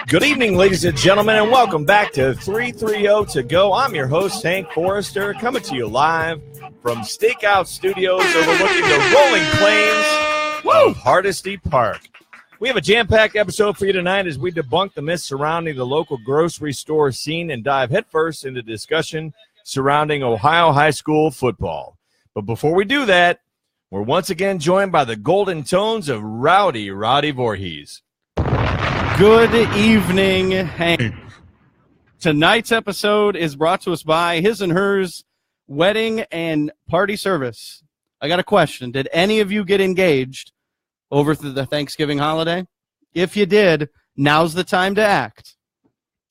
Good evening, ladies and gentlemen, and welcome back to 330 to go. I'm your host, Hank Forrester, coming to you live from Stakeout Studios overlooking the rolling plains of Hardesty Park. We have a jam-packed episode for you tonight as we debunk the myths surrounding the local grocery store scene and dive headfirst into discussion surrounding Ohio high school football. But before we do that, we're once again joined by the golden tones of Roddy Voorhees. Good evening, Hank. Tonight's episode is brought to us by His and Hers Wedding and Party Service. I got a question. Did any of you get engaged over the Thanksgiving holiday? If you did, now's the time to act.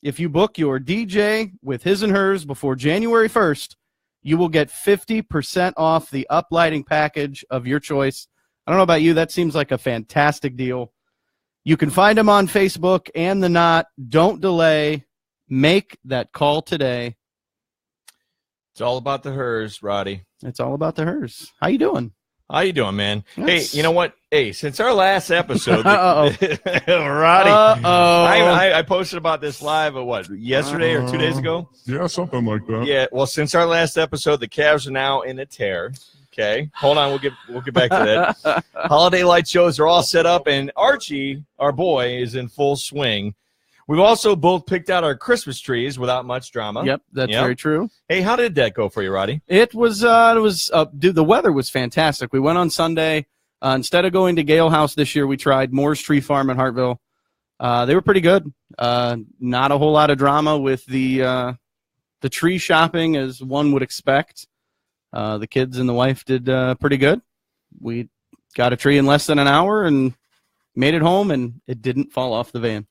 If you book your DJ with His and Hers before January 1st, you will get 50% off the uplighting package of your choice. I don't know about you, that seems like a fantastic deal. You can find them on Facebook and the Knot. Don't delay. Make that call today. It's all about the hers, Roddy. It's all about the hers. How you doing? How you doing, man? Yes. Hey, you know what? Hey, since our last episode, Roddy, I posted about this live, yesterday or 2 days ago? Yeah, something like that. Yeah, well, since our last episode, the Cavs are now in a tear. Okay, hold on, we'll get back to that. Holiday light shows are all set up, and Archie, our boy, is in full swing. We've also both picked out our Christmas trees without much drama. Yep, that's very true. Hey, how did that go for you, Roddy? It was dude, the weather was fantastic. We went on Sunday. Instead of going to Gale House this year, we tried Moore's Tree Farm in Hartville. They were pretty good. Not a whole lot of drama with the tree shopping, as one would expect. The kids and the wife did pretty good. We got a tree in less than an hour and made it home, and it didn't fall off the van.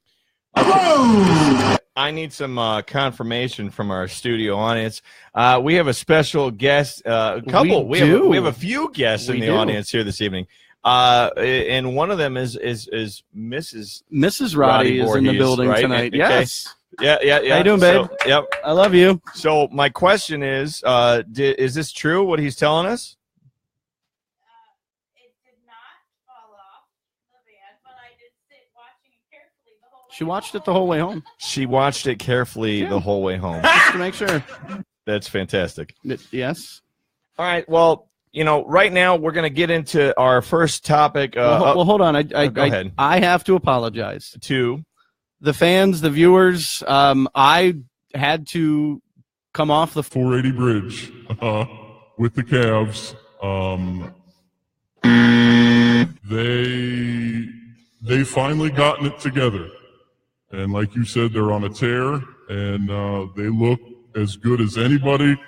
I need some confirmation from our studio audience. We have a special guest, We have a few guests in the audience here this evening. And one of them is Mrs. Roddy is Voorhees, in the building tonight. Okay. Yes. Yeah. How you doing, babe? So, yep. I love you. So my question is this true, what he's telling us? It did not fall off the van, but I did sit watching it carefully the whole way. She watched it the whole way home. She watched it carefully the whole way home. Just to make sure. That's fantastic. Yes. All right, well, right now we're going to get into our first topic. Well, hold on. Go ahead. I have to apologize to the fans, the viewers. I had to come off the 480 bridge with the Cavs. They finally gotten it together, and like you said, they're on a tear, and they look as good as anybody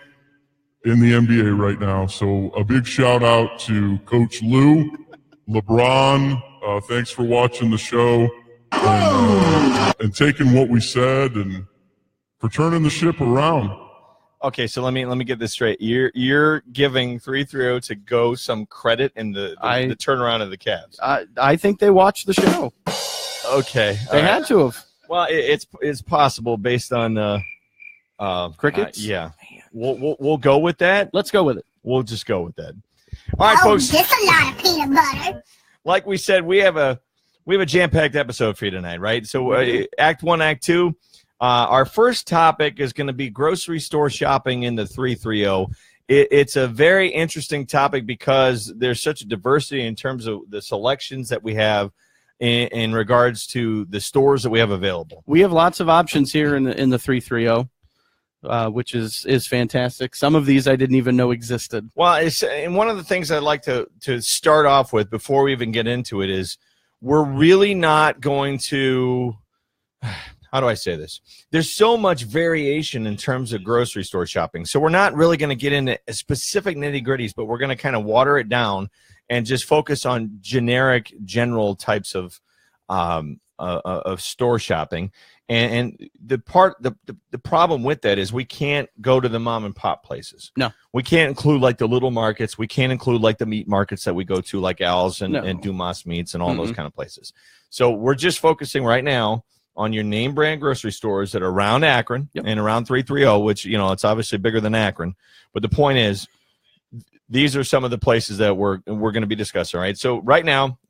in the NBA right now. So a big shout out to Coach Lou, LeBron. Thanks for watching the show and taking what we said and for turning the ship around. Okay, so let me get this straight. You're giving 330 to go some credit in the turnaround of the Cavs. I think they watched the show. Okay, they had to have. Well, it's possible based on crickets. Yeah, we'll go with that. Let's go with it. We'll just go with that. All right, folks. Just a lot of peanut butter. Like we said, we have a jam-packed episode for you tonight, right? So Act 1, Act 2. Our first topic is going to be grocery store shopping in the 330. It's a very interesting topic because there's such a diversity in terms of the selections that we have in regards to the stores that we have available. We have lots of options here in the 330. Which is fantastic. Some of these I didn't even know existed. Well, and one of the things I'd like to start off with before we even get into it is we're really not going to how do I say this? There's so much variation in terms of grocery store shopping. So we're not really going to get into specific nitty-gritties, but we're going to kind of water it down and just focus on generic, general types of store shopping. And the problem with that is we can't go to the mom and pop places. No. We can't include like the little markets. We can't include like the meat markets that we go to, like Al's and Dumas Meats and all those kind of places. So we're just focusing right now on your name brand grocery stores that are around Akron and around 330, which, it's obviously bigger than Akron. But the point is, these are some of the places that we're going to be discussing, right? So right now,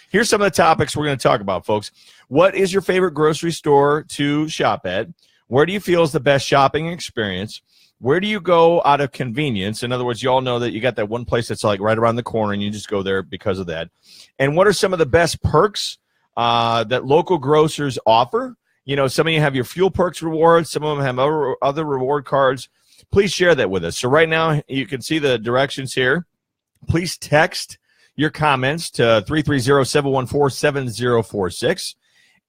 here's some of the topics we're going to talk about, folks. What is your favorite grocery store to shop at? Where do you feel is the best shopping experience? Where do you go out of convenience? In other words, you all know that you got that one place that's like right around the corner and you just go there because of that. And what are some of the best perks that local grocers offer? Some of you have your fuel perks rewards. Some of them have other reward cards. Please share that with us. So right now, you can see the directions here. Please text your comments to 330-714-7046,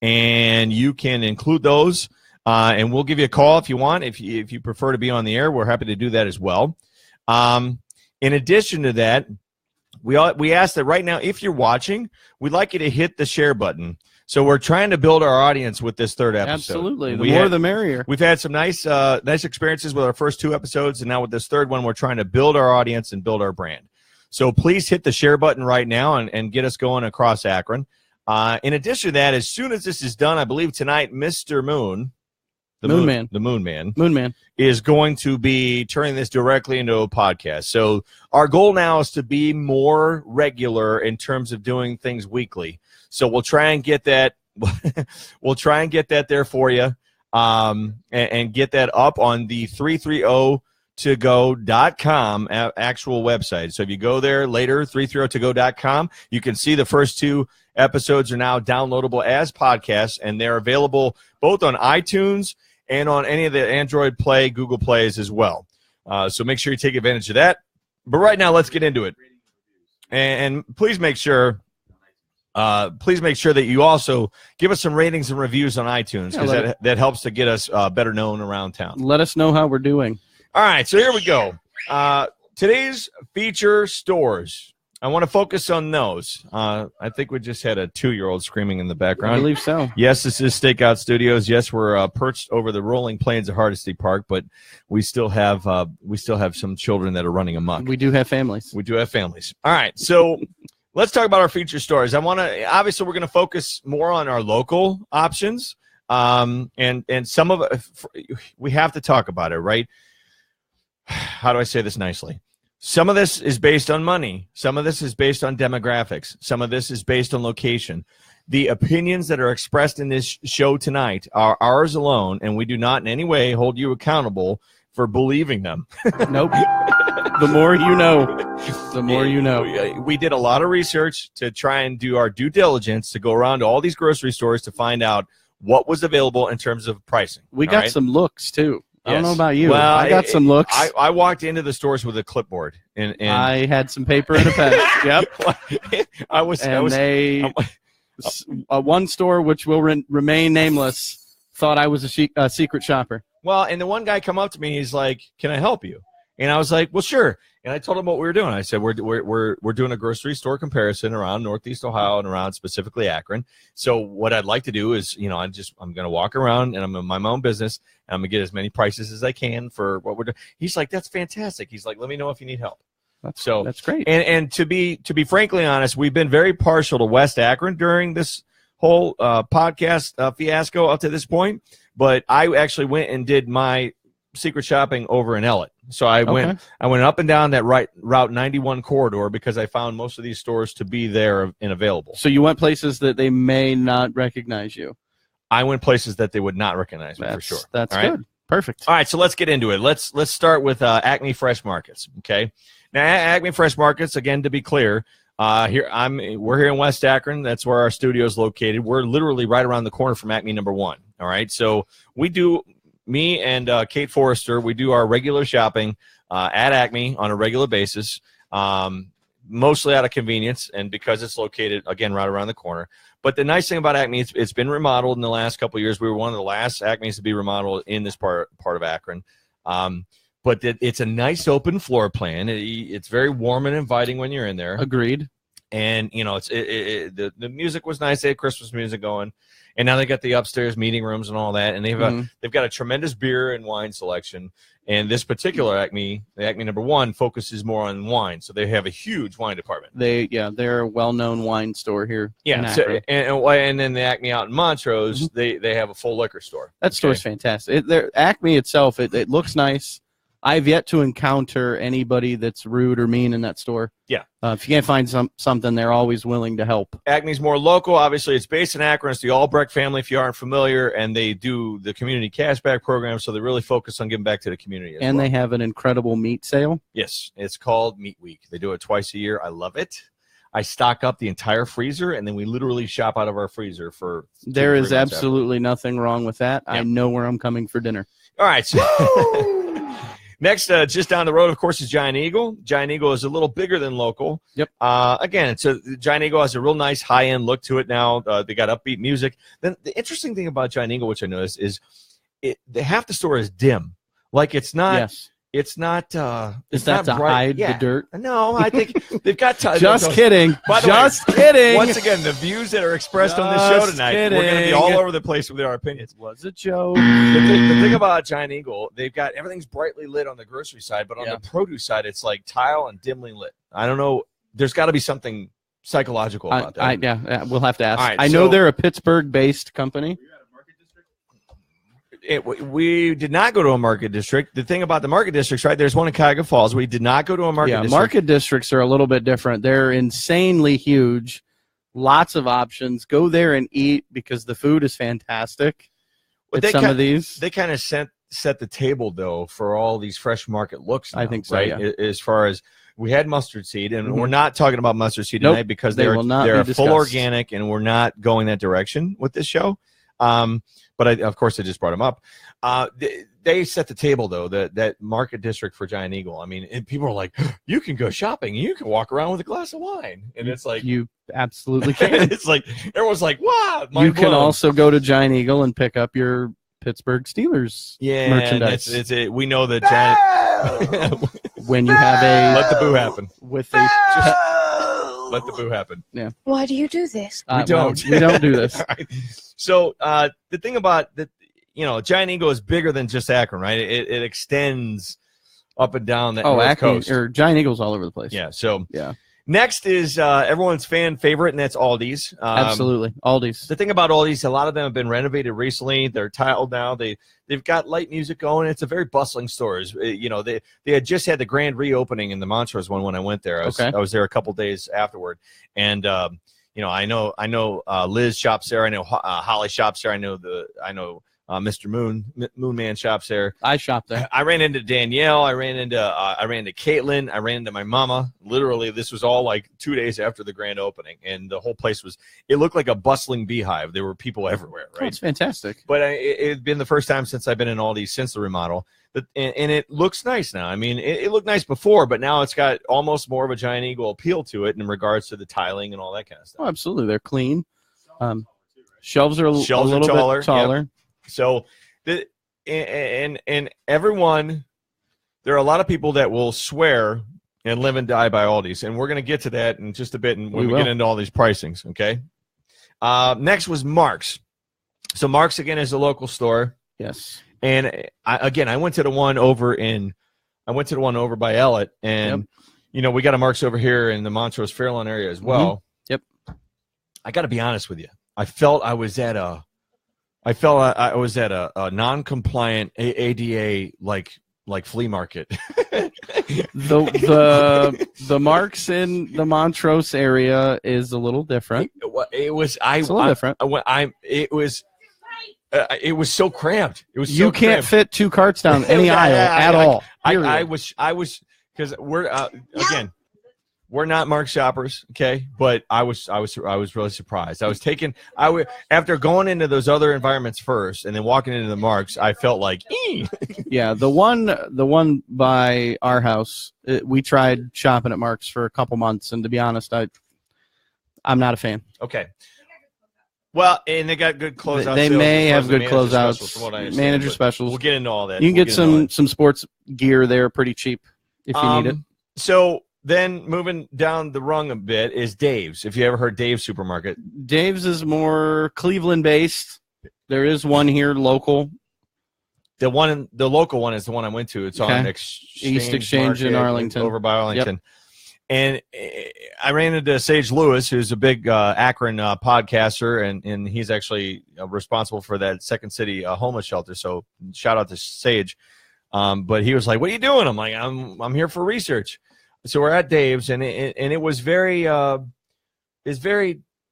and you can include those, and we'll give you a call if you want. If you prefer to be on the air, we're happy to do that as well. In addition to that, we ask that right now, if you're watching, we'd like you to hit the share button. So we're trying to build our audience with this third episode. Absolutely. The more the merrier. We've had some nice experiences with our first 2 episodes, and now with this third one, we're trying to build our audience and build our brand. So please hit the share button right now and get us going across Akron. In addition to that, as soon as this is done, I believe tonight, Mr. Moon, the Moon Man, is going to be turning this directly into a podcast. So our goal now is to be more regular in terms of doing things weekly. So we'll try and get that. We'll try and get that there for you, and get that up on the 330togo.com actual website. So if you go there later, 330togo.com, you can see the first 2 episodes are now downloadable as podcasts, and they're available both on iTunes and on any of the Android Play, Google Plays as well. So make sure you take advantage of that. But right now, let's get into it. And please make sure that you also give us some ratings and reviews on iTunes, because that helps to get us better known around town. Let us know how we're doing. All right, so here we go. Today's feature stores. I want to focus on those. I think we just had a 2-year-old screaming in the background. I believe so. Yes, this is Stakeout Studios. Yes, we're perched over the rolling plains of Hardesty Park, but we still have some children that are running amok. We do have families. We do have families. All right, so let's talk about our feature stores. Obviously, we're going to focus more on our local options, and some of it, we have to talk about it, right? How do I say this nicely? Some of this is based on money. Some of this is based on demographics. Some of this is based on location. The opinions that are expressed in this show tonight are ours alone, and we do not in any way hold you accountable for believing them. Nope. The more you know. The more you know. We did a lot of research to try and do our due diligence to go around to all these grocery stores to find out what was available in terms of pricing. We got some looks, too. I don't know about you. Well, I got some looks. I walked into the stores with a clipboard, and I had some paper and a pen. Yep. One store, which will remain nameless, thought I was a secret shopper. Well, and the one guy come up to me, he's like, "Can I help you?" And I was like, "Well, sure." And I told him what we were doing. I said, "We're doing a grocery store comparison around Northeast Ohio and around specifically Akron. So what I'd like to do is, I'm going to walk around and I'm going to mind my own business and I'm going to get as many prices as I can for what we're doing." He's like, "That's fantastic." He's like, "Let me know if you need help." That's great. And to be frankly honest, we've been very partial to West Akron during this whole podcast fiasco up to this point. But I actually went and did my secret shopping over in Ellett. So I went up and down that Route 91 corridor because I found most of these stores to be there and available. So you went places that they may not recognize you. I went places that they would not recognize me for sure. That's good. Right? Perfect. All right, so let's get into it. Let's start with Acme Fresh Markets. Okay, now Acme Fresh Markets, again, to be clear, we're here in West Akron. That's where our studio is located. We're literally right around the corner from Acme number 1. All right, so we do. Me and Kate Forrester, we do our regular shopping at Acme on a regular basis. mostly out of convenience and because it's located, again, right around the corner. But the nice thing about Acme, it's been remodeled in the last couple of years. We were one of the last Acmes to be remodeled in this part of Akron. But it's a nice open floor plan. It's very warm and inviting when you're in there. Agreed. And, you know, the music was nice. They had Christmas music going. And now they got the upstairs meeting rooms and all that. And they've got a tremendous beer and wine selection. And this particular Acme, the Acme #1, focuses more on wine. So they have a huge wine department. They're a well-known wine store here. Yeah. And then the Acme out in Montrose, they have a full liquor store. That store's fantastic. Acme itself, it looks nice. I've yet to encounter anybody that's rude or mean in that store. Yeah. If you can't find something, they're always willing to help. Acme's more local. Obviously, it's based in Akron. It's the Albrecht family, if you aren't familiar, and they do the community cashback program, so they really focus on giving back to the community as well. They have an incredible meat sale. Yes, it's called Meat Week. They do it twice a year. I love it. I stock up the entire freezer, and then we literally shop out of our freezer for 2 There is 3 months absolutely nothing wrong with that. Yep. I know where I'm coming for dinner. All right. So next, just down the road, of course, is Giant Eagle. Giant Eagle is a little bigger than local. Yep. Again, Giant Eagle has a real nice high-end look to it now. They got upbeat music. Then the interesting thing about Giant Eagle, which I noticed, is half the store is dim. Like it's not. Yes. It's not. Is that to hide the dirt? No, I think they've got time. Just kidding. By the Just way, kidding. Once again, the views that are expressed on this show tonight, we're going to be all over the place with our opinions. Was a joke. The thing about Giant Eagle, they've got everything's brightly lit on the grocery side, but on the produce side, it's like tile and dimly lit. I don't know. There's got to be something psychological about that. Yeah, we'll have to ask. Right, I know they're a Pittsburgh-based company. We did not go to a market district. The thing about the market districts, right, there's one in Cuyahoga Falls. We did not go to a market district. Market districts are a little bit different. They're insanely huge, lots of options. Go there and eat because the food is fantastic. But some of these. They kind of set the table, though, for all these fresh market looks now, I think so, right? yeah. As far as we had mustard seed, and we're not talking about mustard seed tonight because they're full organic, and we're not going that direction with this show. But of course, I just brought them up. They set the table, though, that market district for Giant Eagle. I mean, and people are like, you can go shopping and you can walk around with a glass of wine. And it's like, you absolutely can. It's like, everyone's like, wow. You can also go to Giant Eagle and pick up your Pittsburgh Steelers merchandise. We know that Giant. When you have let the boo happen. Let the boo happen. Yeah. Why do you do this? We don't. We don't do this. Right. So the thing about that, Giant Eagle is bigger than just Akron, right? It extends up and down that north coast. Or Giant Eagle's all over the place. Yeah. So yeah. Next is everyone's fan favorite, and that's Aldi's. Absolutely, Aldi's. The thing about Aldi's, a lot of them have been renovated recently. They're tiled now. They've got light music going. It's a very bustling store. They had just had the grand reopening in the Montrose one when I went there. I was there a couple days afterward, and I know Liz shops there. I know Holly shops there. I know Mr. Moon Man shops there. I shop there. I ran into Danielle. I ran into Caitlin. I ran into my mama. Literally, this was all like 2 days after the grand opening, and the whole place it looked like a bustling beehive. There were people everywhere, right? Oh, it's fantastic. But it had been the first time since I've been in Aldi's since the remodel. And it looks nice now. I mean, it looked nice before, but now it's got almost more of a Giant Eagle appeal to it in regards to the tiling and all that kind of stuff. Oh, absolutely. They're clean. Shelves are a little bit taller. Yep. So, and everyone, there are a lot of people that will swear and live and die by Aldi's, and we're going to get to that in just a bit when we get into all these pricings, okay? Next was Mark's. So Mark's, again, is a local store. Yes. And, I went to the one over by Ellett, and, we got a Mark's over here in the Montrose Fairlawn area as well. Yep. I got to be honest with you. I felt I was at a non-compliant ADA like flea market. the Marks in the Montrose area is a little different. It was different. It was so cramped. It was you can't fit two carts down any aisle at all. I was because we're again. We're not Mark shoppers, okay? But I was really surprised. After going into those other environments first and then walking into the Marks, I felt like, Yeah, the one by our house, we tried shopping at Mark's for a couple months, and to be honest, I'm not a fan. Okay. Well, and they got good closeouts. They may have good closeouts. Manager specials. We'll get into all that. You can get some sports gear there pretty cheap if you need it. So then moving down the rung a bit is Dave's. If you ever heard Dave's Supermarket. Dave's is more Cleveland-based. There is one here local. The local one is the one I went to. It's on East Exchange in Arlington. Over by Arlington. Yep. And I ran into Sage Lewis, who's a big Akron podcaster, and he's actually responsible for that Second City homeless shelter. So shout out to Sage. But he was like, "What are you doing?" I'm like, "I'm here for research." So we're at Dave's, and it was very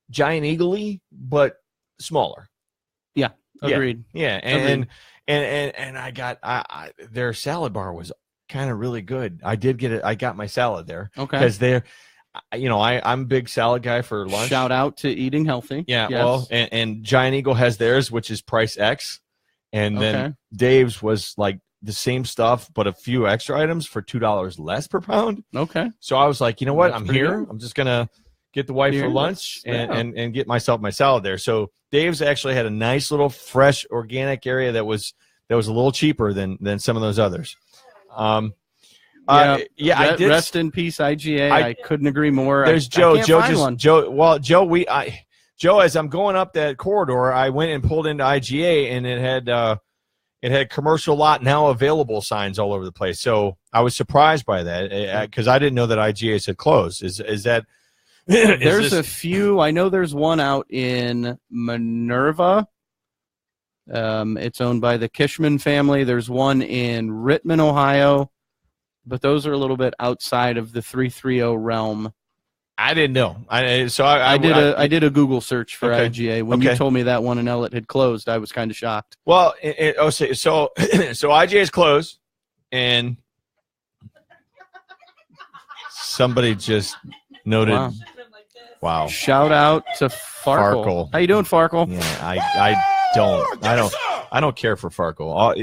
Giant Eagle-y, but smaller. Yeah, agreed. Yeah, and I got their salad bar was kind of really good. I did get it. I got my salad there. Okay. Because I'm a big salad guy for lunch. Shout out to eating healthy. Yeah. Yes. Well, and Giant Eagle has theirs, which is price X, and then Dave's was like the same stuff but a few extra items for $2 less per pound. Okay. So I was like, you know what? That's I'm pretty here. good. I'm just gonna get the wife for lunch and get myself my salad there. So Dave's actually had a nice little fresh organic area that was a little cheaper than some of those others. I did. Rest in peace, IGA. I couldn't agree more. There's Joe. Joe, as I'm going up that corridor, I went and pulled into IGA, and it had commercial lot now available signs all over the place. So I was surprised by that because I didn't know that IGA had closed. Is that? There's a few. I know there's one out in Minerva. It's owned by the Kishman family. There's one in Rittman, Ohio, but those are a little bit outside of the 330 realm. I didn't know. I did a Google search for IGA. When you told me that one in Ellett had closed, I was kind of shocked. Well, so IGA is closed, and somebody just noted. Wow. Shout out to Farkle. How you doing, Farkle? Yeah, I don't care for Farkle.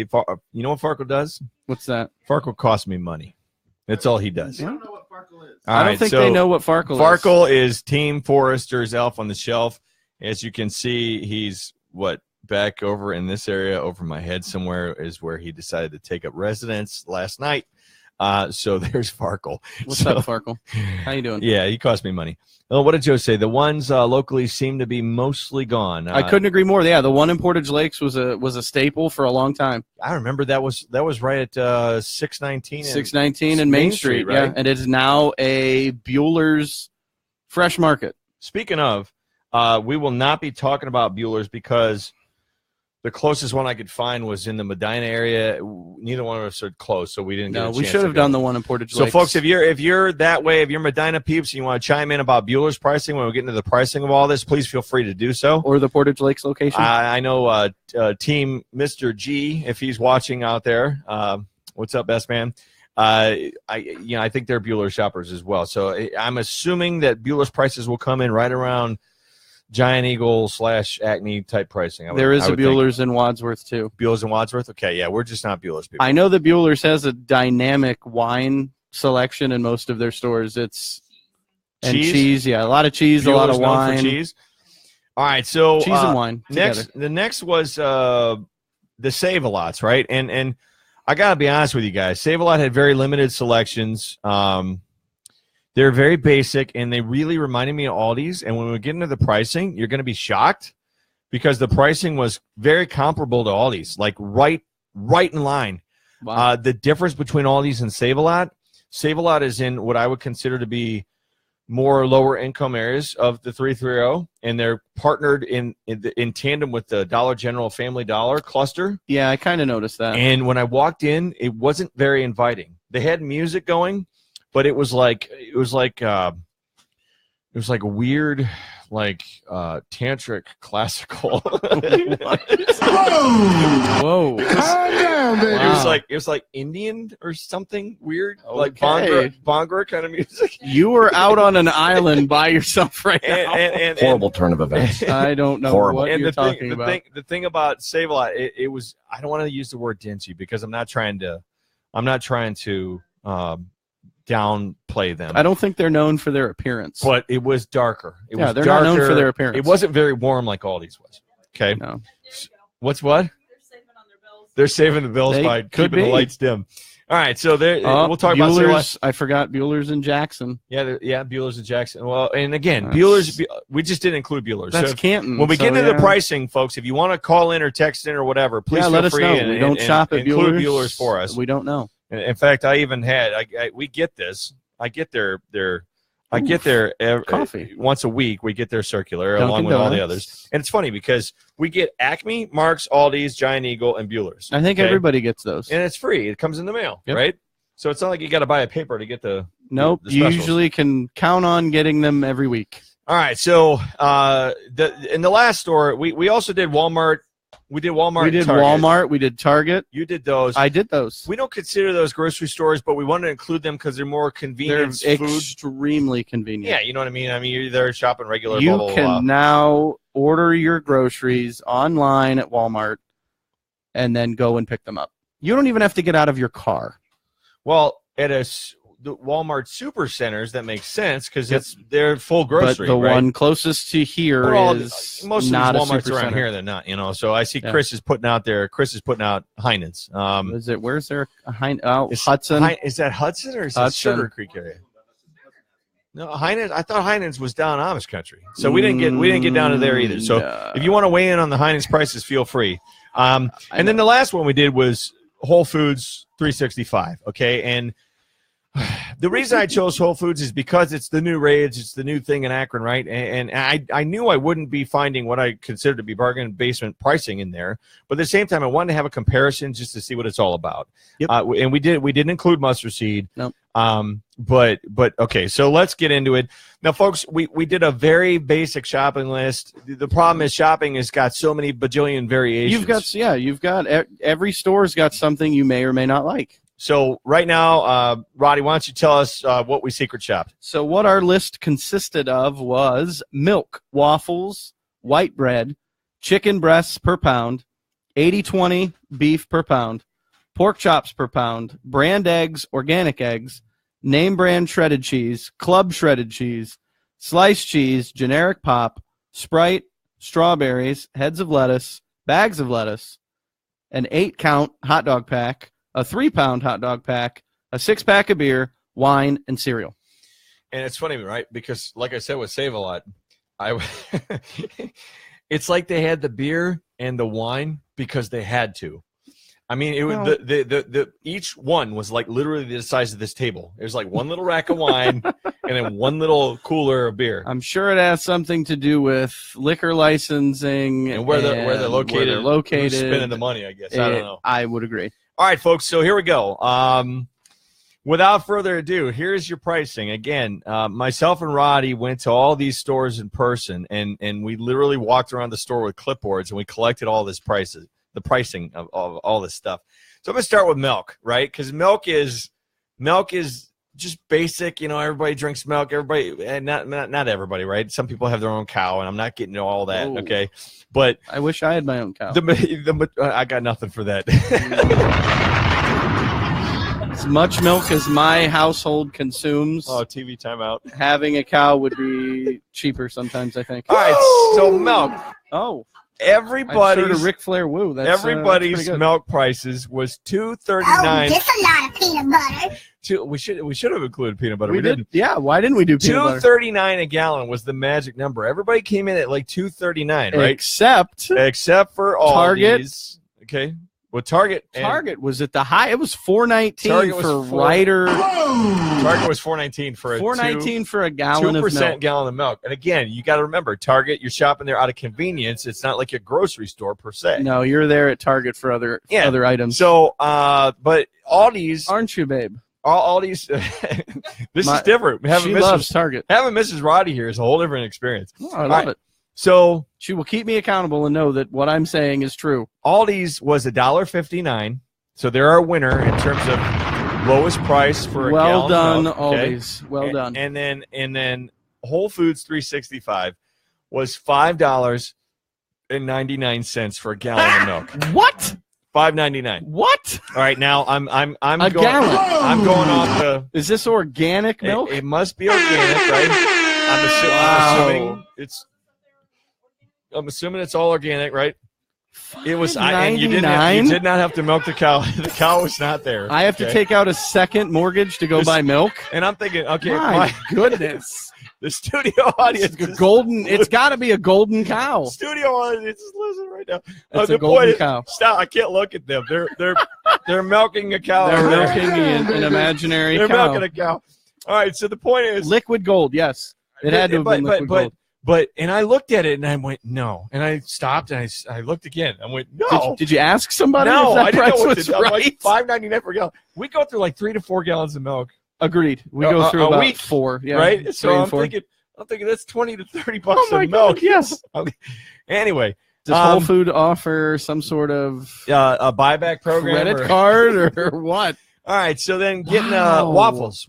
You know what Farkle does? What's that? Farkle costs me money. That's all he does. I don't know what Farkle is. I don't think they know what Farkle is. Farkle is Team Forrester's Elf on the Shelf. As you can see, he's back over in this area over my head somewhere is where he decided to take up residence last night. So there's Farkle. What's up, Farkle? How you doing? Yeah, he cost me money. Well, what did Joe say? The ones locally seem to be mostly gone. I couldn't agree more. Yeah, the one in Portage Lakes was a staple for a long time. I remember that was right at 619. 619 and Main Street, right? Yeah, and it is now a Bueller's Fresh Market. Speaking of, we will not be talking about Bueller's because the closest one I could find was in the Medina area. Neither one of us are close, so we didn't get a chance. We should have done the one in Portage Lakes. So, folks, if you're that way, if you're Medina peeps and you want to chime in about Bueller's pricing when we get into the pricing of all this, please feel free to do so. Or the Portage Lakes location. I know Team Mr. G, if he's watching out there. What's up, best man? I think they're Bueller shoppers as well. So I'm assuming that Bueller's prices will come in right around Giant Eagle / Acme type pricing. There is a Bueller's in Wadsworth, too. Bueller's in Wadsworth? Okay, yeah, we're just not Bueller's people. I know that Bueller's has a dynamic wine selection in most of their stores. It's cheese, yeah, a lot of cheese, Bueller's a lot of wine. known for cheese. All right, so cheese and wine. The next was the Save-A-Lots, right? And I gotta be honest with you guys, Save-A-Lot had very limited selections. They're very basic, and they really reminded me of Aldi's. And when we get into the pricing, you're going to be shocked because the pricing was very comparable to Aldi's, like right in line. Wow. The difference between Aldi's and Save-A-Lot is in what I would consider to be more lower income areas of the 330, and they're partnered in tandem with the Dollar General Family Dollar cluster. Yeah, I kind of noticed that. And when I walked in, it wasn't very inviting. They had music going, but it was like a weird, like tantric classical. Whoa! Calm down, baby. It was like Indian or something weird, like Okay. Bhangra kind of music. You were out on an island by yourself right now. And Horrible turn of events. I don't know Horrible. what and you're the thing, talking the about. thing, the thing about Save-A-Lot, it was. I don't want to use the word dingy because I'm not trying to downplay them. I don't think they're known for their appearance. But it was darker. Yeah, they're not known for their appearance. It wasn't very warm like Aldi's was. Okay. No. What's what? They're saving on their bills. They're saving the bills They by could keeping the be. lights dim. All right, so there we'll talk about Bueller's. Save-A-Lot. I forgot Bueller's in Jackson. Yeah, Bueller's and Jackson. Well, and again, That's- we just didn't include Bueller's. That's So Canton. when we so get into yeah. the pricing, folks, if you want to call in or text in or whatever, please yeah, feel let us free know. and We don't shop at include Bueller's. Bueller's for us. We don't know. In fact, I even had we get this. I get their Coffee. once a week. We get their circular Dunkin' along with all the Donuts. others, and it's funny because we get Acme, Mark's, Aldi's, Giant Eagle, and Bueller's. I think okay? everybody gets those. and it's free. It comes in the mail, Yep. right? So it's not like you got to buy a paper to get the Nope. the You specials. usually can count on getting them every week. All right, so in the last store, we also did Walmart. We did Walmart. We did and Target. Walmart. We did Target. You did those. I did those. We don't consider those grocery stores, but we wanted to include them because they're more They're convenient food. extremely convenient. Yeah, you know what I mean. I mean, you're there shopping regular. You blah, blah, can blah. now order your groceries online at Walmart and then go and pick them up. You don't even have to get out of your car. Well, at the Walmart super centers, that makes sense because they're full grocery. But the right? one closest to here They're all- is most of not these a Walmarts super around center. here, they're not. So I see Yeah. Chris is putting out Heinen's. Is it? Where's there? Is Hudson. Is that Hudson or is Hudson. it Sugar Creek area? No, Heinen's. I thought Heinen's was down Amish country, so we didn't get down to there either. So No. if you want to weigh in on the Heinen's prices, feel free. And then the last one we did was Whole Foods 365. Okay, and the reason I chose Whole Foods is because it's the new rage, it's the new thing in Akron, right? And I knew I wouldn't be finding what I consider to be bargain basement pricing in there, but at the same time, I wanted to have a comparison just to see what it's all about. Yep. And we didn't include mustard seed. Nope. But okay, so let's get into it now, folks. We did a very basic shopping list. The problem is shopping has got so many bajillion variations. You've got every store's got something you may or may not like. So right now, Roddy, why don't you tell us what we secret shopped? So what our list consisted of was milk, waffles, white bread, chicken breasts per pound, 80-20 beef per pound, pork chops per pound, brand eggs, organic eggs, name brand shredded cheese, club shredded cheese, sliced cheese, generic pop, Sprite, strawberries, heads of lettuce, bags of lettuce, an 8-count hot dog pack, a 3-pound hot dog pack, a 6-pack of beer, wine, and cereal. And it's funny, right? Because like I said with Save-A-Lot, it's like they had the beer and the wine because they had to. I mean, it was the each one was like literally the size of this table. There's like one little rack of wine and then one little cooler of beer. I'm sure it has something to do with liquor licensing And where they're located. Who's spending the money, I guess. I don't know. I would agree. All right, folks. So here we go. Without further ado, here's your pricing. Again, myself and Roddy went to all these stores in person, and we literally walked around the store with clipboards, and we collected all this prices, the pricing of all this stuff. So I'm gonna start with milk, right? Because milk is just basic. Everybody drinks milk. Everybody, and not everybody, right? Some people have their own cow, and I'm not getting into all that. Ooh. Okay, but I wish I had my own cow. I got nothing for that. As much milk as my household consumes, Oh, TV timeout. having a cow would be cheaper sometimes, I think. All right, so milk. Oh, I Everybody's heard a Ric Flair woo. That's pretty everybody's good. milk prices was $2.39. Oh, just a lot of peanut butter. We should have included peanut butter. We did. Yeah, why didn't we do peanut butter? $2.39 a gallon was the magic number. Everybody came in at like $2.39, right? Except Except for Target. Aldi's. Okay. Well, Target was at the high. It was $4.19 Target was for four- Ryder. Target was $4.19 for a $4.19 for a gallon of 2% milk. gallon of milk. And again, you got to remember, Target, you're shopping there out of convenience. It's not like a grocery store per se. No, you're there at Target for other items. So, but Aldi's, Aren't you, babe? all these. This is different. She loves Target. Having Mrs. Roddy here is a whole different experience. Oh, I love it. So she will keep me accountable and know that what I'm saying is true. Aldi's was $1.59. So they're our winner in terms of lowest price for a well gallon done, of milk, okay? Aldi's. Well done. And then Whole Foods 365 was $5.99 for a gallon of milk. What? $5.99. What? All right, now I'm a going. gallon. I'm going off the. Is this organic milk? It must be organic, right? I'm assuming it's all organic, right? It was. And you did not have to milk the cow. The cow was not there. I have to take out a second mortgage to go buy milk. And I'm thinking, okay, my goodness. The studio audience, it's got to be a golden cow. Studio audience is listening right now. It's a golden cow. Stop! I can't look at them. They're milking a cow. They're milking an imaginary cow. They're milking a cow. All right. So the point is, liquid gold. Yes, it had to have been liquid gold. But I looked at it and I went no, and I stopped and I looked again. I went no. Did you ask somebody? No, if that I didn't price know what was to do. right? Like $5.99 per gallon. We go through like 3 to 4 gallons of milk. Agreed. We go through about week, 4. Yeah, right. So I'm thinking that's $20 to $30 of milk. Yes. Okay. Anyway, does Whole Food offer some sort of a buyback program, credit card, or what? All right. So then getting waffles.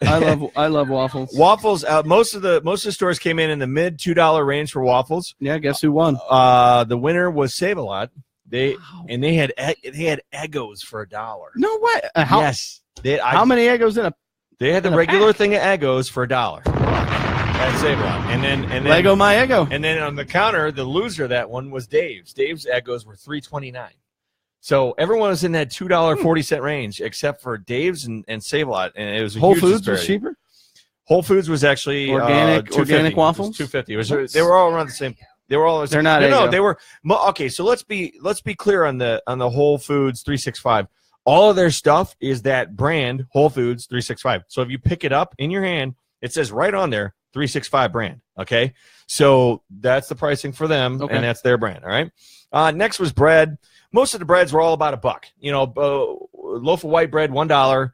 I love waffles. Waffles. Most of the stores came in the mid $2 range for waffles. Yeah. Guess who won? The winner was Save-A-Lot. They had Eggos for $1. No way. Yes. How many Eggos in a? They had the regular thing of Eggos for $1. That's Save-A-Lot. And then Lego my Eggo. And then on the counter, the loser of that one was Dave's. Dave's Eggos were $3.29. So everyone was in that $2.40 range except for Dave's and Save-A-Lot, and it was a Whole huge Foods disparity. was cheaper. Whole Foods was actually organic waffles. $2.50. They were all around the same. They were all. They're not. No, they were. Okay, so let's be clear on the Whole Foods 365. All of their stuff is that brand Whole Foods 365. So if you pick it up in your hand, it says right on there 365 brand. Okay, so that's the pricing for them, and that's their brand. All right. Next was bread. Most of the breads were all about $1. You know, loaf of white bread $1.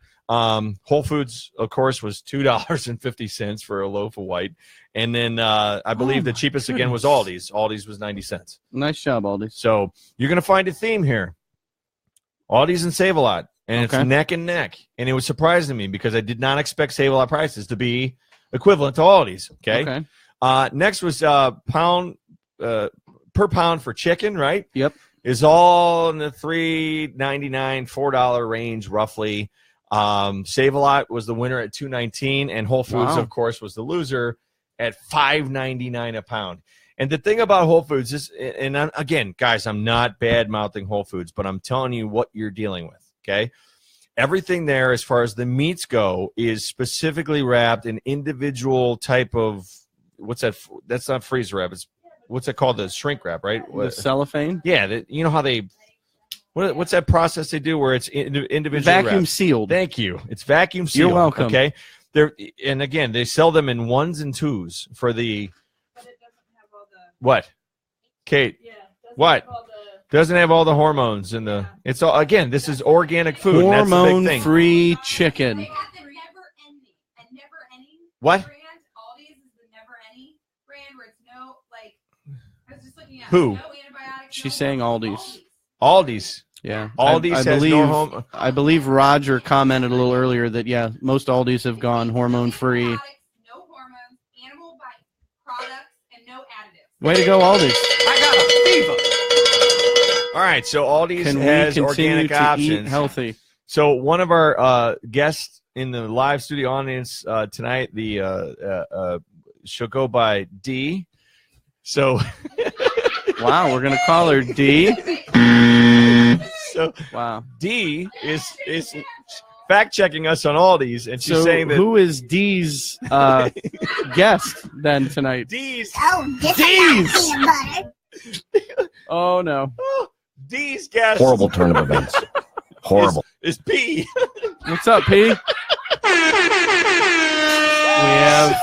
Whole Foods, of course, was $2.50 for a loaf of white, and then I believe the cheapest again was Aldi's. Aldi's was 90 cents. Nice job, Aldi. So you're going to find a theme here. Aldi's and Save-A-Lot, and it's neck and neck, and it was surprising to me because I did not expect Save-A-Lot prices to be equivalent to Aldi's. Okay. Next was pound per pound for chicken, right? Yep. Is all in the $3.99, $4 range roughly. Save-A-Lot was the winner at $2.19, and Whole Foods, of course, was the loser at $5.99 a pound. And the thing about Whole Foods is, and again, guys, I'm not bad-mouthing Whole Foods, but I'm telling you what you're dealing with, okay? Everything there, as far as the meats go, is specifically wrapped in individual type of, what's that? That's not freezer wrap. It's, what's that called? The shrink wrap, right? The cellophane? Yeah. You know how they, what's that process they do where it's individually vacuum wrapped? Sealed. Thank you. It's vacuum sealed. You're welcome. Okay. And again, they sell them in 1s and 2s for the. What? Kate? Yeah, what? Doesn't have all the hormones in the. It's all, again, this is organic food. Hormone-free chicken. They have the never ending. What? Brand. Aldi's is the never ending brand where it's no, like, I was just looking at who? No antibiotics. She's saying Aldi's. Aldi's. Yeah. Aldi's has no home. I believe Roger commented a little earlier that, yeah, most Aldi's have gone hormone-free. No hormones, animal products, and no additives. Way to go, Aldi's. I got a fever. All right, so Aldi's has organic options. Eat healthy. So one of our guests in the live studio audience tonight, she'll go by D. So wow, we're gonna call her D. So wow, D is fact checking us on Aldi's, and she's saying that who is D's guest then tonight? D's. D's. Oh no. D's guest. Horrible turn of events. Horrible. Is P. What's up, P? We have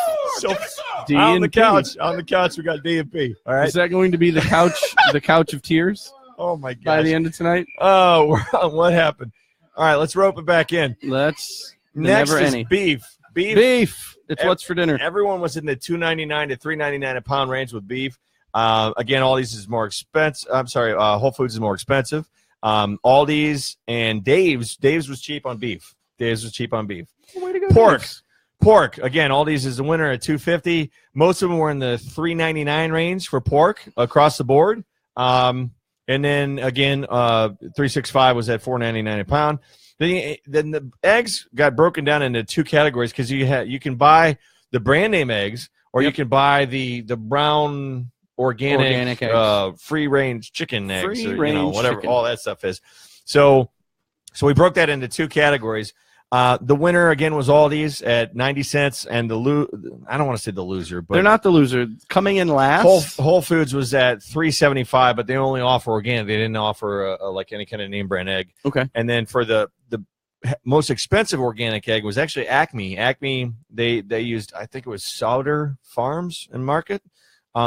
D on and the couch. On the couch, we got D and P. All right. Is that going to be the couch? The couch of tears? Oh my god! By the end of tonight. Oh, what happened? All right, let's rope it back in. Let's. Next never is any. beef. Beef. It's what's for dinner. Everyone was in the $2.99 to $3.99 a pound range with beef. Again, all these is more expensive. I'm sorry, Whole Foods is more expensive. Aldi's and Dave's was cheap on beef. Dave's was cheap on beef. Way to go, Pork. Again, Aldi's is the winner at $2.50. Most of them were in the $3.99 range for pork across the board. And then again, $3.65 was at $4.99 a pound. Then the eggs got broken down into two categories because you can buy the brand name eggs or you can buy the brown organic free range chicken eggs, or, whatever chicken. All that stuff is. So we broke that into two categories. The winner again was Aldi's at 90 cents, and I don't want to say the loser, but they're not the loser. Coming in last, Whole Foods was at $3.75, but they only offer organic. They didn't offer like any kind of name brand egg. Okay. And then for the most expensive organic egg was actually Acme. Acme they used, I think it was Souder Farms and Market. They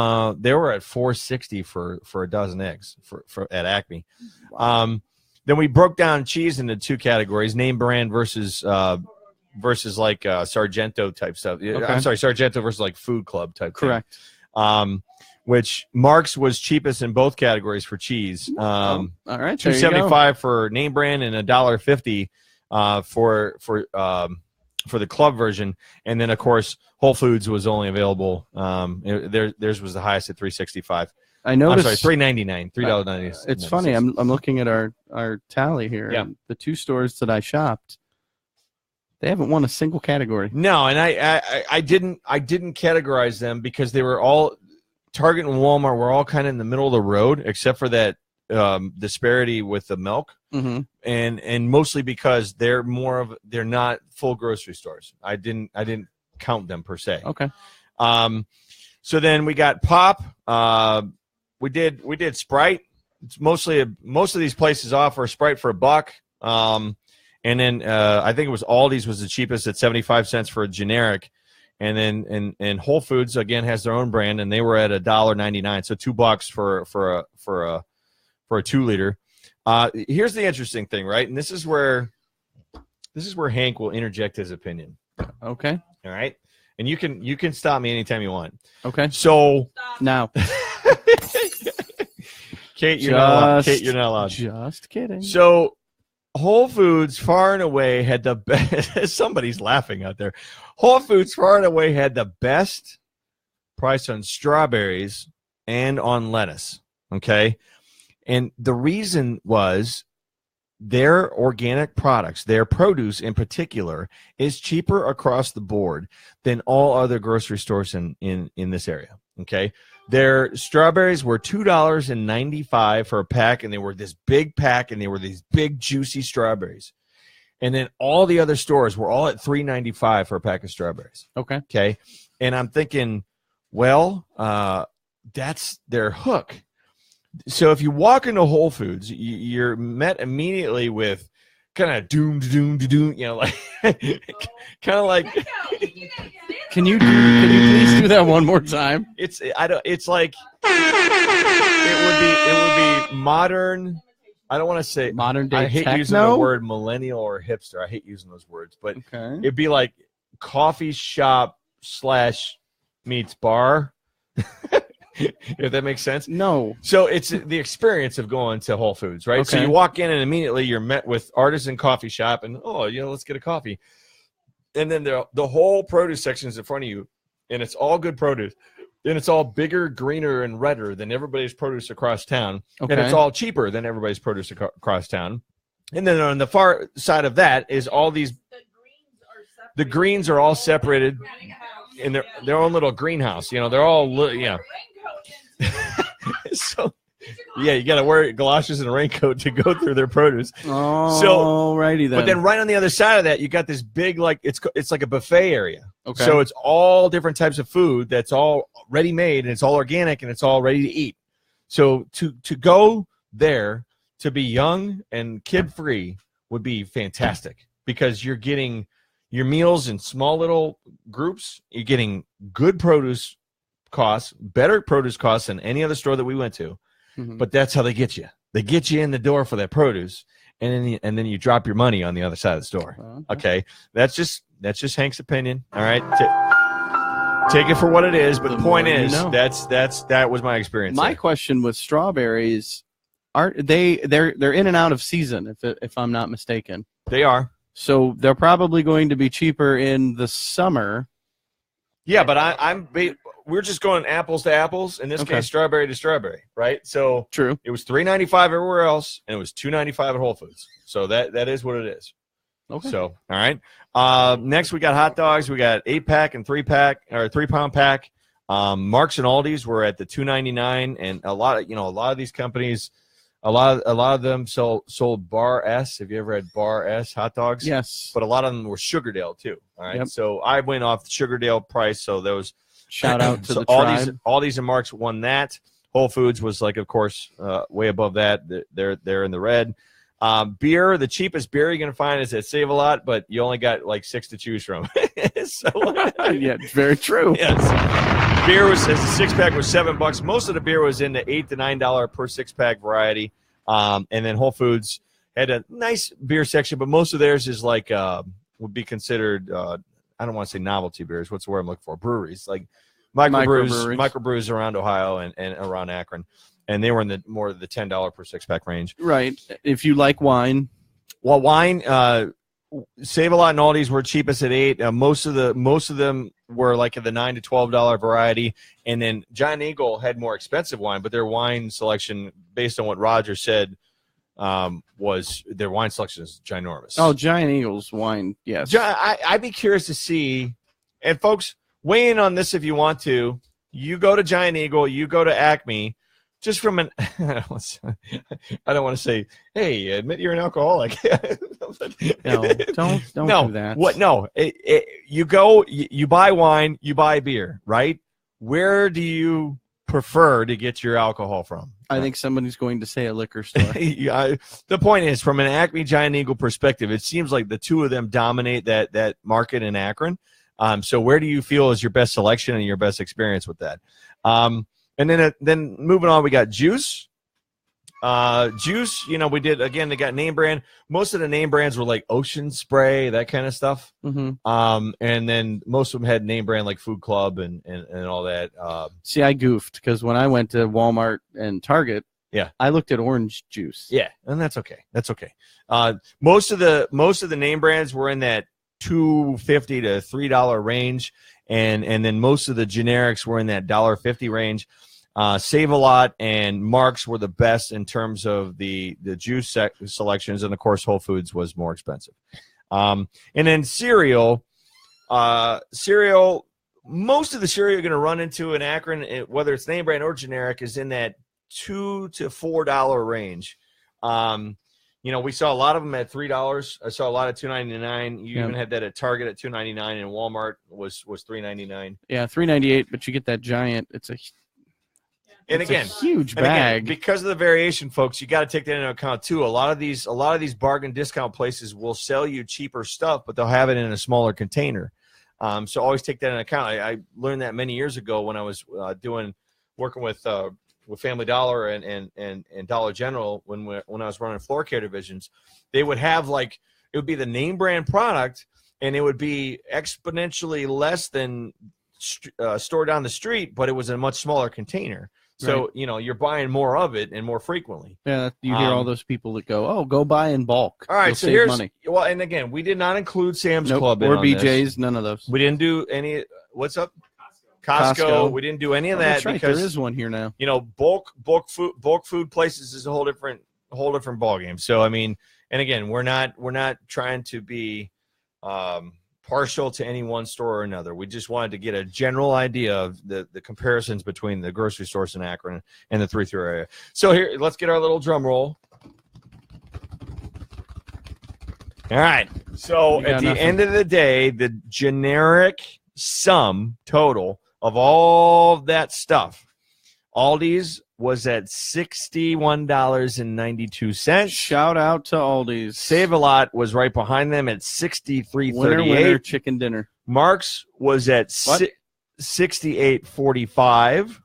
were at $4.60 for a dozen eggs for at Acme. Wow. Then we broke down cheese into two categories: name brand versus like Sargento type stuff. Okay. I'm sorry, Sargento versus like Food Club type. Correct. Which Mark's was cheapest in both categories for cheese. All right, $2.75 for name brand and $1.50 for the club version, and then of course Whole Foods was only available. Theirs was the highest at $3.65. I noticed. I'm sorry, $3.99, $3.90. It's funny. I'm looking at our tally here. Yeah. And the two stores that I shopped, they haven't won a single category. No, and I didn't categorize them because they were all Target and Walmart were all kind of in the middle of the road, except for that disparity with the milk, and mostly because they're not full grocery stores. I didn't count them per se. Okay. So then we got Pop. We did Sprite. It's most of these places offer Sprite for $1. And then I think it was Aldi's was the cheapest at 75 cents for a generic. And then and Whole Foods again has their own brand, and they were at $1.99, so $2 for a 2 liter. Here's the interesting thing, right? And this is where Hank will interject his opinion. Okay. All right. And you can stop me anytime you want. Okay. So now, Kate, you're not allowed. Kate, you're not allowed. Just kidding. So Whole Foods far and away had the best. Somebody's laughing out there. Whole Foods far and away had the best price on strawberries and on lettuce. Okay. And the reason was their organic products, their produce in particular, is cheaper across the board than all other grocery stores in this area. Okay. Their strawberries were $2.95 for a pack, and they were this big pack, and they were these big, juicy strawberries. And then all the other stores were all at $3.95 for a pack of strawberries. Okay. Okay. And I'm thinking, well, that's their hook. So if you walk into Whole Foods, you're met immediately with kind of doom, like kind of like. Can you please do that one more time? It's like it would be modern. I don't want to say modern day. I hate techno? using the word millennial or hipster. I hate using those words, but it'd be like coffee shop / meets bar. If that makes sense. No. So it's the experience of going to Whole Foods, right? Okay. So you walk in and immediately you're met with artisan coffee shop and, let's get a coffee. And then the whole produce section is in front of you, and it's all good produce. And it's all bigger, greener, and redder than everybody's produce across town. Okay. And it's all cheaper than everybody's produce across town. And then on the far side of that is all these – the greens are all separated in their own little greenhouse. They're all So, you got to wear galoshes and a raincoat to go through their produce. Alrighty then. But then right on the other side of that, you got this big, like it's like a buffet area. Okay. So it's all different types of food that's all ready-made, and it's all organic, and it's all ready to eat. So to go there to be young and kid-free would be fantastic because you're getting your meals in small little groups. You're getting good produce costs, better produce costs than any other store that we went to. Mm-hmm. But that's how they get you. They get you in the door for that produce, and then you drop your money on the other side of the store. Okay, that's just Hank's opinion. All right, take it for what it is. But the point is, that was my experience. My question with strawberries, they're in and out of season, if I'm not mistaken. They are. So they're probably going to be cheaper in the summer. Yeah, but we're just going apples to apples. In this case, strawberry to strawberry, right? So true. It was $3.95 everywhere else, and it was $2.95 at Whole Foods. So that is what it is. Okay. So all right. Next we got hot dogs. We got 8-pack and 3-pack or 3-pound pack. Marks and Aldi's were at the $2.99, and a lot of these companies. A lot of them sold Bar S. Have you ever had Bar S hot dogs? Yes. But a lot of them were Sugardale too. All right. Yep. So I went off the Sugardale price. So those shout out to the tribe. Aldi's and Marks won that. Whole Foods was of course, way above that. They're in the red. Beer, the cheapest beer you're gonna find is at Save a Lot, but you only got 6 to choose from. So yeah, very true. Yes. Beer was a 6-pack was $7. Most of the beer was in the $8 to $9 per 6-pack variety. And then Whole Foods had a nice beer section, but most of theirs is would be considered I don't want to say novelty beers. What's the word I'm looking for? Breweries, like microbrews around Ohio and around Akron. And they were in the more of the $10 per 6-pack range. Right. If you like wine. Well, wine, Save a Lot and Aldi's were cheapest at $8. Most of them were in the $9 to $12 variety, and then Giant Eagle had more expensive wine, but their wine selection, based on what Roger said, was their wine selection is ginormous. Oh, Giant Eagle's wine, yes. I'd be curious to see, and folks, weigh in on this if you want to. You go to Giant Eagle, you go to Acme. Just from I don't want to say, hey, admit you're an alcoholic. No, don't do that. What? No, you go, you buy wine, you buy beer, right? Where do you prefer to get your alcohol from? I think somebody's going to say a liquor store. The point is, from an Acme Giant Eagle perspective, it seems like the two of them dominate that market in Akron. So where do you feel is your best selection and your best experience with that? And then moving on, we got Juice. Juice, we did, again, they got name brand. Most of the name brands were like Ocean Spray, that kind of stuff. Mm-hmm. And then most of them had name brand like Food Club and all that. See, I goofed because when I went to Walmart and Target, I looked at orange juice. Yeah, and that's okay. That's okay. Most of the name brands were in that $2.50 to $3 range. And then most of the generics were in that $1.50 range. Save a Lot and Marks were the best in terms of the juice selections, and of course Whole Foods was more expensive. And then cereal, most of the cereal you're going to run into in Akron, whether it's name brand or generic, is in that $2 to $4 range. We saw a lot of them at $3. I saw a lot of $2.99. You even had that at Target at $2.99, and Walmart was $3.99. Yeah, $3.98. But you get that giant. It's a huge bag. Again, because of the variation, folks, you got to take that into account too. A lot of these bargain discount places will sell you cheaper stuff, but they'll have it in a smaller container. So always take that into account. I learned that many years ago when I was working with Family Dollar and Dollar General when I was running floor care divisions. They would have it would be the name brand product, and it would be exponentially less than store down the street, but it was in a much smaller container. So, right. You're buying more of it and more frequently. Yeah, you hear all those people that go buy in bulk. All right, You'll so save money. Well, and again, we did not include Sam's Club or in BJ's, none of those. We didn't do any. What's up? Costco. We didn't do any of that. That's right. Because there is one here now. Bulk food places is a whole different ballgame. So and again, we're not trying to be partial to any one store or another. We just wanted to get a general idea of the comparisons between the grocery stores in Akron and the 3-3 area. So here, let's get our little drum roll. All right. So at the end of the day, the generic sum total of all that stuff, Aldi's was at $61.92. Shout out to Aldi's. Save a Lot was right behind them at $63.38. Winner, chicken dinner. Mark's was at $68.45,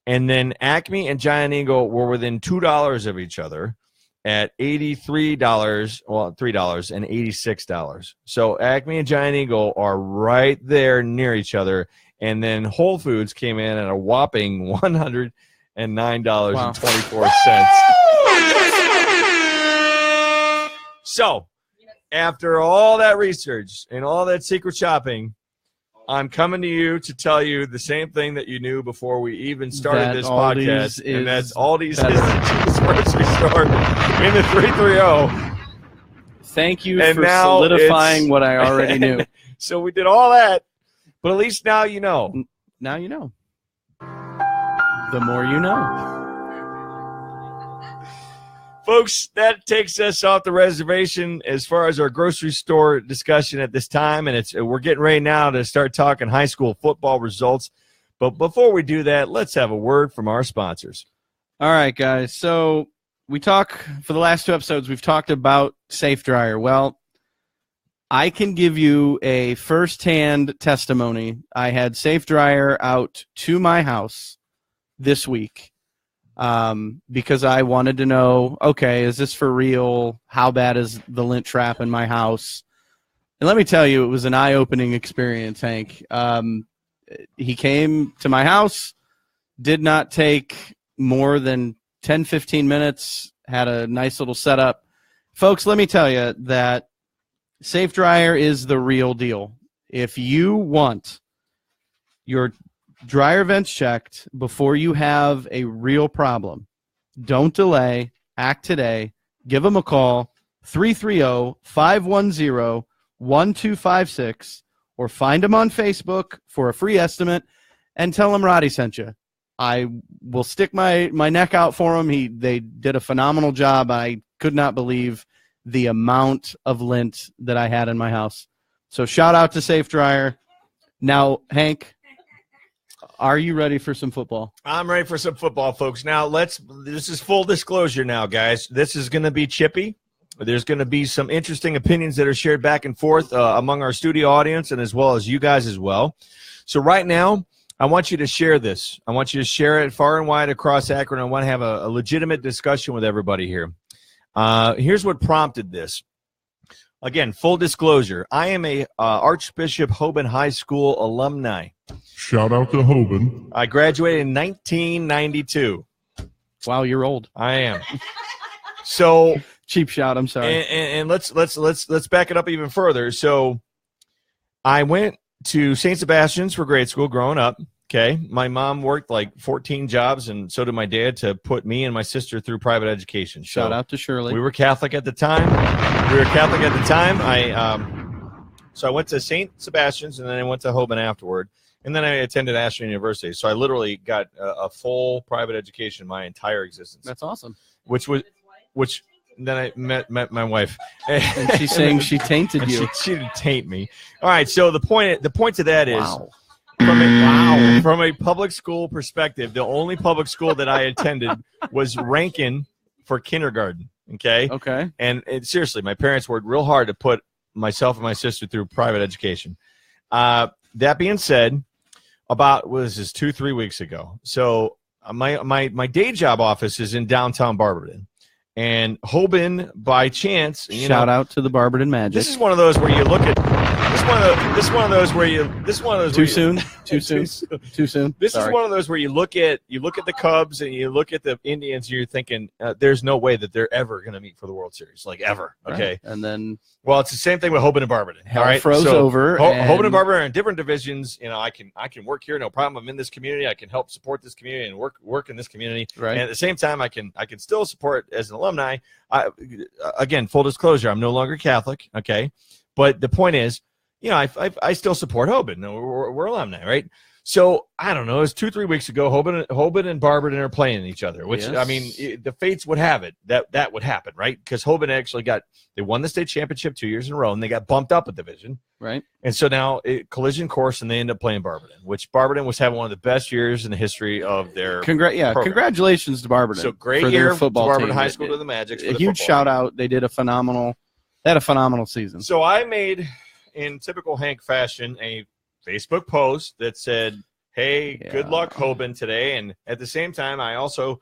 and then Acme and Giant Eagle were within $2 of each other. at $83, well, $3 and $86. So Acme and Giant Eagle are right there near each other. And then Whole Foods came in at a whopping $109.24. So after all that research and all that secret shopping, I'm coming to you to tell you the same thing that you knew before we even started this podcast, and that's Aldi's is the cheapest grocery store in the 330. Thank you for solidifying what I already knew. So we did all that, but at least now you know. Now you know. The more you know. Folks, that takes us off the reservation as far as our grocery store discussion at this time, and we're getting ready now to start talking high school football results. But before we do that, let's have a word from our sponsors. All right, guys. So we for the last 2 episodes, we've talked about Safe Dryer. Well, I can give you a firsthand testimony. I had Safe Dryer out to my house this week. Because I wanted to know, okay, is this for real? How bad is the lint trap in my house? And let me tell you, it was an eye-opening experience, Hank. He came to my house, did not take more than 10, 15 minutes, had a nice little setup. Folks, let me tell you that Safe Dryer is the real deal. If you want your dryer vents checked before you have a real problem, don't delay. Act today. Give them a call, 330-510-1256, or find them on Facebook for a free estimate and tell them Roddy sent you. I will stick my neck out for them. They did a phenomenal job. I could not believe the amount of lint that I had in my house. So shout out to Safe Dryer. Now, Hank, are you ready for some football? I'm ready for some football, folks. Now, this is full disclosure now, guys. This is going to be chippy. There's going to be some interesting opinions that are shared back and forth among our studio audience and as well as you guys as well. So right now, I want you to share this. I want you to share it far and wide across Akron. I want to have a legitimate discussion with everybody here. Here's what prompted this. Again, full disclosure. I am a Archbishop Hoban High School alumni. Shout out to Hoban. I graduated in 1992. Wow, you're old. I am. So cheap shot. I'm sorry. And let's back it up even further. So I went to St. Sebastian's for grade school growing up. Okay, my mom worked like 14 jobs, and so did my dad to put me and my sister through private education. Shout out to Shirley. We were Catholic at the time. So I went to St. Sebastian's, and then I went to Hoban afterward, and then I attended Ashland University. So I literally got a full private education my entire existence. That's awesome. Which then I met my wife, and she's saying she tainted you. She didn't taint me. All right. So the point to that is. Wow. From a public school perspective, the only public school that I attended was Rankin for kindergarten. Okay. And seriously, my parents worked real hard to put myself and my sister through private education. That being said, about 2-3 weeks ago. So my day job office is in downtown Barberton. And Hoban, by chance, shout out to the Barberton Magic. This is one of those where you look at. This is one of those where you. Too soon. This is one of those where you look at the Cubs and you look at the Indians and you're thinking, there's no way that they're ever going to meet for the World Series, like ever. Okay. Right. And then. Well, it's the same thing with Hoban and Barberton. Hell froze over. Hoban and Barberton are in different divisions. I can work here, no problem. I'm in this community. I can help support this community and work in this community. Right. And at the same time, I can still support as an alumni. Again, full disclosure, I'm no longer Catholic. Okay, but the point is, I still support Hoban. We're alumni, right? So I don't know. It was 2-3 weeks ago. Hoban and Barberton are playing each other, which yes. I mean, the fates would have it that would happen, right? Because Hoban actually they won the state championship 2 years in a row, and they got bumped up a division, right? And so now collision course, and they end up playing Barberton, which Barberton was having one of the best years in the history of their program. Congratulations to Barberton. So great year for football to Barberton High School to the Magic. A huge shout out. They had a phenomenal season. So I made, in typical Hank fashion, a Facebook post that said, hey, good luck, Hoban, today. And at the same time, I also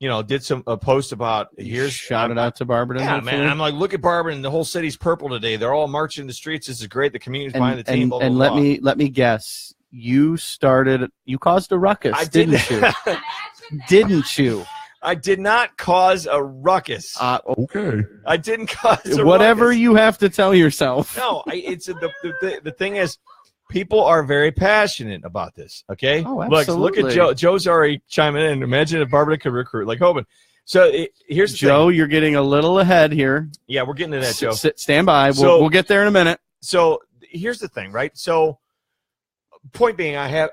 did a post about shouted out to Barberton. Yeah, man. I'm like, look at Barberton. The whole city's purple today. They're all marching the streets. This is great. The community's behind the team. Blah, blah, and blah. let me guess. You caused a ruckus, didn't you? Didn't you? I did not cause a ruckus. Okay. I didn't cause a whatever ruckus. You have to tell yourself. No, the thing is, people are very passionate about this. Okay. Oh, absolutely. Look at Joe. Joe's already chiming in. Imagine if Barberton could recruit like Hoban. So here's the Joe. thing. You're getting a little ahead here. Yeah, we're getting to that, Joe. Stand by. We'll get there in a minute. So here's the thing, right? So point being, I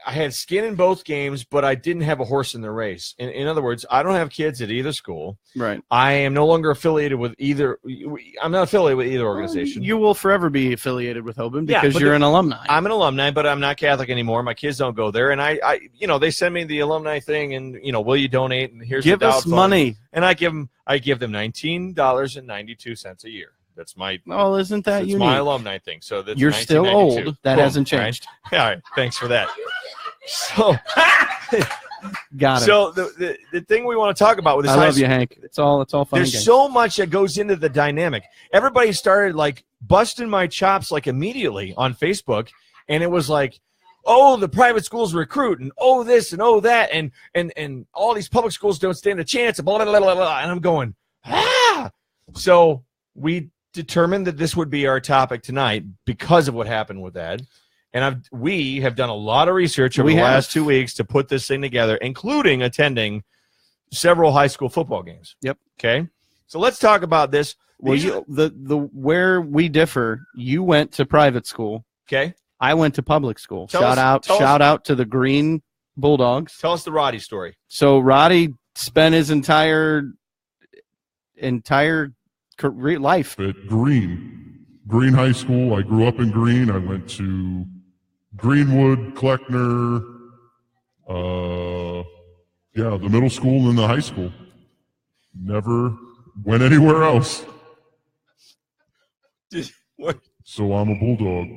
had skin in both games, but I didn't have a horse in the race. In other words, I don't have kids at either school. Right. I am no longer affiliated with either. I'm not affiliated with either organization. You will forever be affiliated with Hoban because you're an alumni. I'm an alumni, but I'm not Catholic anymore. My kids don't go there, and I they send me the alumni thing, and will you donate? And here's give the us money, and I give them $19.92 a year. That's my. Oh, isn't that unique? My alumni thing. So that's you're still old. That hasn't changed. Right? All right. Thanks for that. So. Got it. So the thing we want to talk about with this, I love you, Hank. It's all fun. There's so much that goes into the dynamic. Everybody started like busting my chops like immediately on Facebook, and it was like, oh, the private schools recruit, and oh this and oh that, and all these public schools don't stand a chance, and blah blah blah blah blah. And I'm going, ah. So we determined that this would be our topic tonight because of what happened with that. And we have done a lot of research over the last 2 weeks to put this thing together, including attending several high school football games. Yep. Okay. So let's talk about this. Well, where we differ, you went to private school. Okay. I went to public school. Shout out to the Green Bulldogs. Tell us the Roddy story. So Roddy spent his entire career life at Green High School. I grew up in Green. I went to Greenwood, Kleckner, the middle school and the high school. Never went anywhere else. So I'm a Bulldog.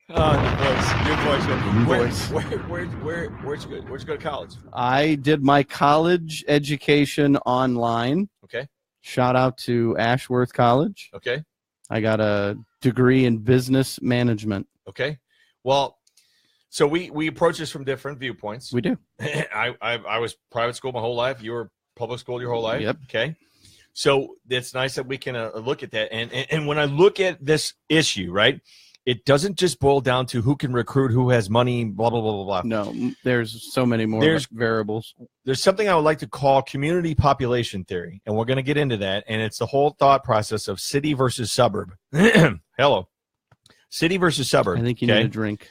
Good voice. Where'd you go to college? I did my college education online. Okay. Shout out to Ashworth College. Okay. I got a degree in business management. Okay. Well, so we approach this from different viewpoints. We do. I was private school my whole life. You were public school your whole life. Yep. Okay. So it's nice that we can look at that. And when I look at this issue, right, it doesn't just boil down to who can recruit, who has money, blah, blah, blah, blah, blah. No, there's so many more variables. There's something I would like to call community population theory, and we're going to get into that. And it's the whole thought process of city versus suburb. Hello. City versus suburb. I think you need a drink.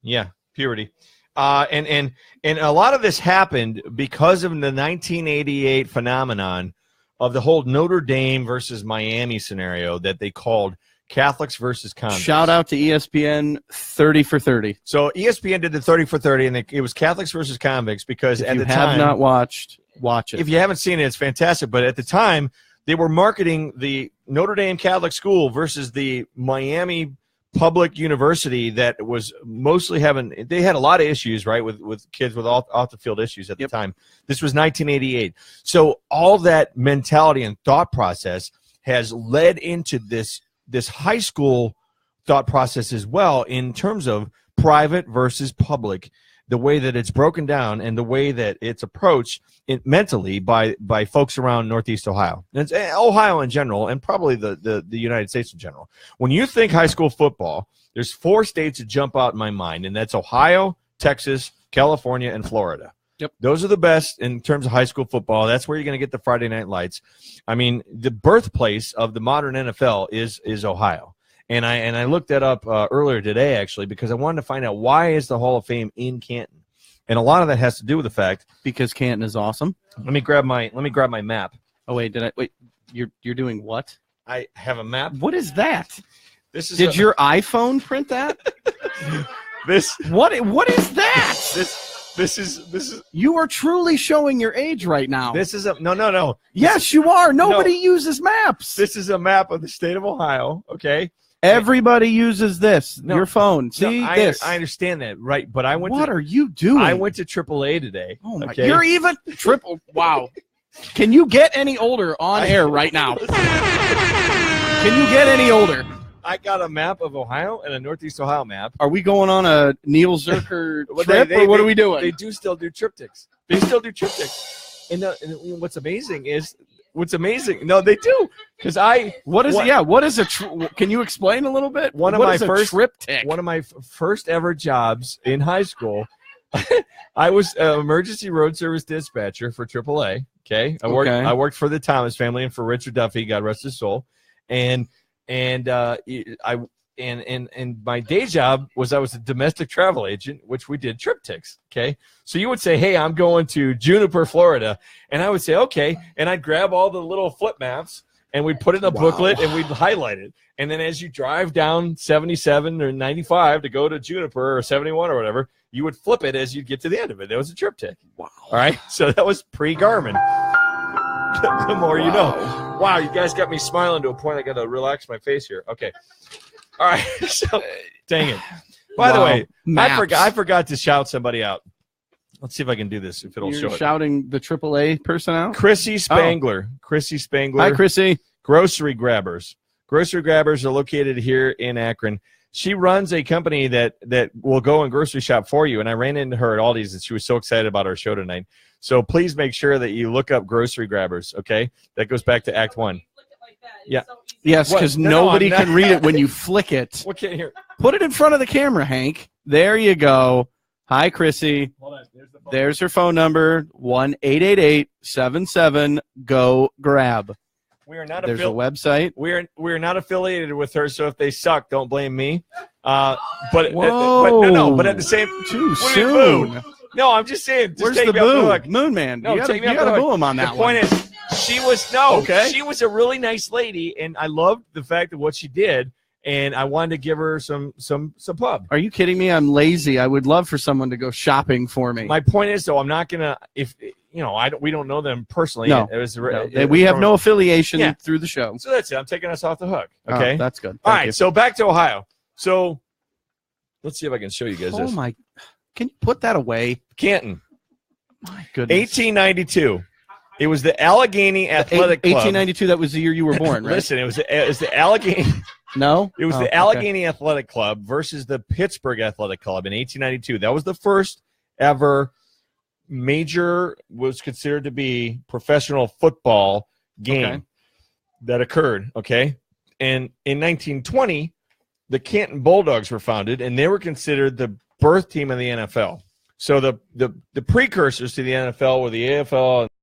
Yeah, puberty. And a lot of this happened because of the 1988 phenomenon of the whole Notre Dame versus Miami scenario that they called Catholics versus convicts. Shout out to ESPN 30 for 30. So ESPN did the 30 for 30, and it was Catholics versus convicts because if at the time. If you have not watched, watch it. If you haven't seen it, it's fantastic. But at the time, they were marketing the Notre Dame Catholic school versus the Miami public university that was mostly they had a lot of issues, right, with kids with off the field issues at the time. This was 1988. So all that mentality and thought process has led into this high school thought process as well in terms of private versus public, the way that it's broken down and the way that it's approached mentally by folks around Northeast Ohio. And it's Ohio in general, and probably the United States in general. When you think high school football, there's 4 states that jump out in my mind, and that's Ohio, Texas, California, and Florida. Yep. Those are the best in terms of high school football. That's where you're going to get the Friday night lights. I mean, the birthplace of the modern NFL is Ohio. And I looked that up earlier today, actually, because I wanted to find out why is the Hall of Fame in Canton. And a lot of that has to do with the fact because Canton is awesome. Let me grab my map. Oh wait, you're doing what? I have a map. What is that? Did your iPhone print that? What is that? This is you are truly showing your age right now. This is no. Yes, you are. Nobody uses maps. This is a map of the state of Ohio, okay? Everybody uses this. Your phone. See this. I understand that, right? But I went. What are you doing? I went to AAA today. Oh my! Okay? You're even triple. Wow. Can you get any older on air right now? Can you get any older? I got a map of Ohio and a Northeast Ohio map. Are we going on a Neil Zerker trip, or what are we doing? They do still do triptychs. They still do triptychs. And what's amazing is. No, they do. Because What is a can you explain a little bit? One of what my is a first triptych? One of my first ever jobs in high school, I was an emergency road service dispatcher for AAA. Okay, I worked for the Thomas family and for Richard Duffy, God rest his soul, and my day job was I was a domestic travel agent, which we did triptychs. Okay. So you would say, hey, I'm going to Juniper, Florida. And I would say, okay. And I'd grab all the little flip maps and we'd put it in a booklet and we'd highlight it. And then as you drive down 77 or 95 to go to Juniper or 71 or whatever, you would flip it as you'd get to the end of it. That was a triptych. Wow. All right. So that was pre-Garmin. The more you know. Wow. You guys got me smiling to a point I got to relax my face here. Okay. All right, so dang it. By the way, I forgot to shout somebody out. Let's see if I can do this. If it'll show it. Shouting the AAA person out. Chrissy Spangler. Chrissy Spangler. Hi, Chrissy. Grocery Grabbers. Grocery Grabbers are located here in Akron. She runs a company that will go and grocery shop for you. And I ran into her at Aldi's, and she was so excited about our show tonight. So please make sure that you look up Grocery Grabbers. Okay, that goes back to Act 1. Yeah. Yes, because nobody can read it when you flick it. What can't hear? Put it in front of the camera, Hank. There you go. Hi, Chrissy. Hold on. There's her phone number, 1-888-77-GO-GRAB. We are not. There's a website. We're not affiliated with her, so if they suck, don't blame me. But at the same too soon. No, I'm just saying. Where's the boo? Moon Man. No, you gotta boo him on that one. The point is, she was a really nice lady, and I loved the fact of what she did, and I wanted to give her some pub. Are you kidding me? I'm lazy. I would love for someone to go shopping for me. My point is, though, I'm not gonna we don't know them personally. No, we have no affiliation through the show. So that's it. I'm taking us off the hook. Okay, that's good. All right, so back to Ohio. So let's see if I can show you guys this. Oh my! Can you put that away? Canton. My goodness. 1892. It was the Allegheny Athletic Club. 1892. That was the year you were born, right? Listen, it was the Allegheny. No, it was the Allegheny Athletic Club versus the Pittsburgh Athletic Club in 1892. That was the first ever major, was considered to be professional football game that occurred. Okay, and in 1920, the Canton Bulldogs were founded, and they were considered the birth team of the NFL. So the precursors to the NFL were the AFL